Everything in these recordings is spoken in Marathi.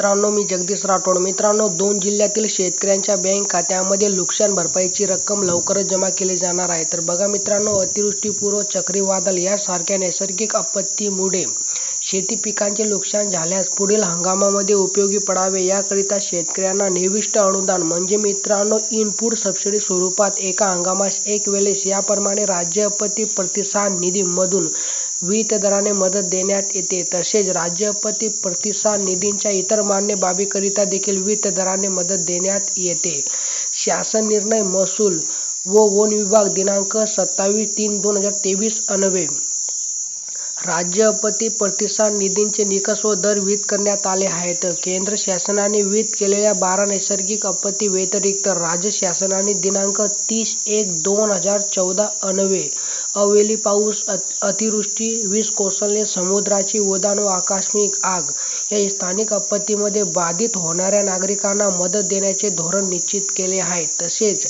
मित्रांनो, मी जगदीश राठोड. मित्रांनो, 2 जिल्ह्यातील शेतकऱ्यांच्या बँक खात्यामध्ये नुकसान भरपाईची रक्कम लवकरच जमा केली जाणार आहे. तर बघा मित्रांनो, अतिवृष्टीपूर्व चक्रीवादळ यासारख्या नैसर्गिक आपत्तीमुळे शेती पिकांचे नुकसान झाल्यास पुढील हंगामामध्ये उपयोगी पडावे याकरिता शेतकऱ्यांना निविष्ट अनुदान म्हणजे मित्रांनो इनपुट सबसिडी स्वरूपात एका हंगामास एक वेळेस याप्रमाणे राज्य आपत्ती प्रतिसाद निधी मधून विविध दराने मदत देण्यात येते. तसेच राज्य आपत्ती प्रतिसाद निधीच्या इतर मान्य बाबीकरिता देखील विविध दराने मदत देण्यात येते. शासन निर्णय महसूल व वन विभाग दिनांक 27/3/2023 अन्वये राज्य आपत्ती प्रतिसाद निधीचे निकष व दर विहित करण्यात आले आहेत. केंद्र शासनाने विहित केलेल्या 12 नैसर्गिक आपत्ती व्यतिरिक्त राज्य शासनाने दिनांक 30/1/2014 अन्वये अवेळी पाऊस, अतिवृष्टी, वीज कोसळणे, समुद्राची उधाण व आकस्मिक आग या स्थानिक आपत्तीमध्ये बाधित होणाऱ्या नागरिकांना मदत देण्याचे धोरण निश्चित केले आहे. तसेच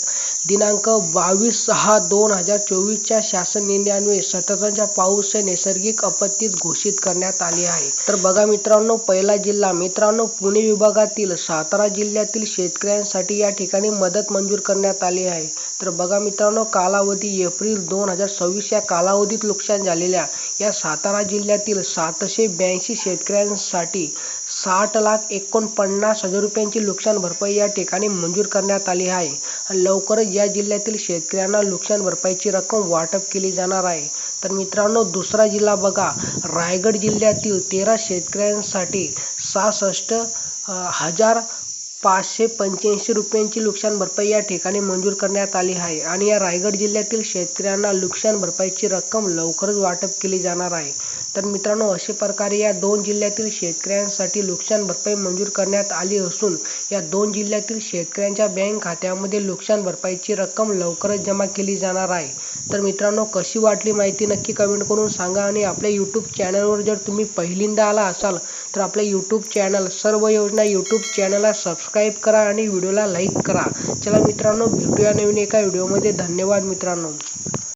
दिनांक 22/6/2024 च्या शासन निर्णयान्वये सततच्या पाऊस हे नैसर्गिक आपत्तीत घोषित करण्यात आले आहे. तर बघा मित्रांनो, पहिला जिल्हा मित्रांनो पुणे विभागातील सातारा जिल्ह्यातील शेतकऱ्यांसाठी या ठिकाणी मदत मंजूर करण्यात आली आहे. तर बघा मित्रांनो, कालावधी एप्रिल 2026 या कालावधीत नुकसान झालेल्या या सातारा जिल्ह्यातील 782 शेतकऱ्यांसाठी 60,49,000 रुपयांची नुकसान भरपाई या ठिकाणी मंजूर करण्यात आली आहे. आणि लवकरच या जिल्ह्यातील शेतकऱ्यांना नुकसान भरपाईची रक्कम वाटप केली जाणार आहे. तर मित्रांनो, दुसरा जिल्हा बघा, रायगड जिल्ह्यातील 13 शेतकऱ्यांसाठी 66,585 रुपयांची नुकसान भरपाई या ठिकाणी मंजूर करण्यात आली आहे. आणि या रायगड जिल्ह्यातील शेतकऱ्यांना नुकसान भरपाईची रक्कम लवकरच वाटप केली जाणार आहे. तर मित्रांनो, अशा प्रकारे या 2 जिल्ह्यातील शेतकऱ्यांसाठी नुकसान भरपाई मंजूर करण्यात आली असून या 2 जिल्ह्यातील शेतकऱ्यांच्या बँक खात्यामध्ये नुकसान भरपाईची रक्कम लवकरच जमा केली जाणार आहे. तर मित्रांनो, कशी वाटली माहिती नक्की कमेंट करून सांगा. आणि आपल्या यूट्यूब चॅनलवर जर तुम्ही पहिल्यांदा आला असाल तर आपल्या यूट्यूब चॅनल सर्व योजना यूट्यूब चॅनलला सबस्क्राईब करा आणि व्हिडिओला लाईक करा. चला मित्रांनो, भेटूया नवीन एका व्हिडिओमध्ये. धन्यवाद मित्रांनो.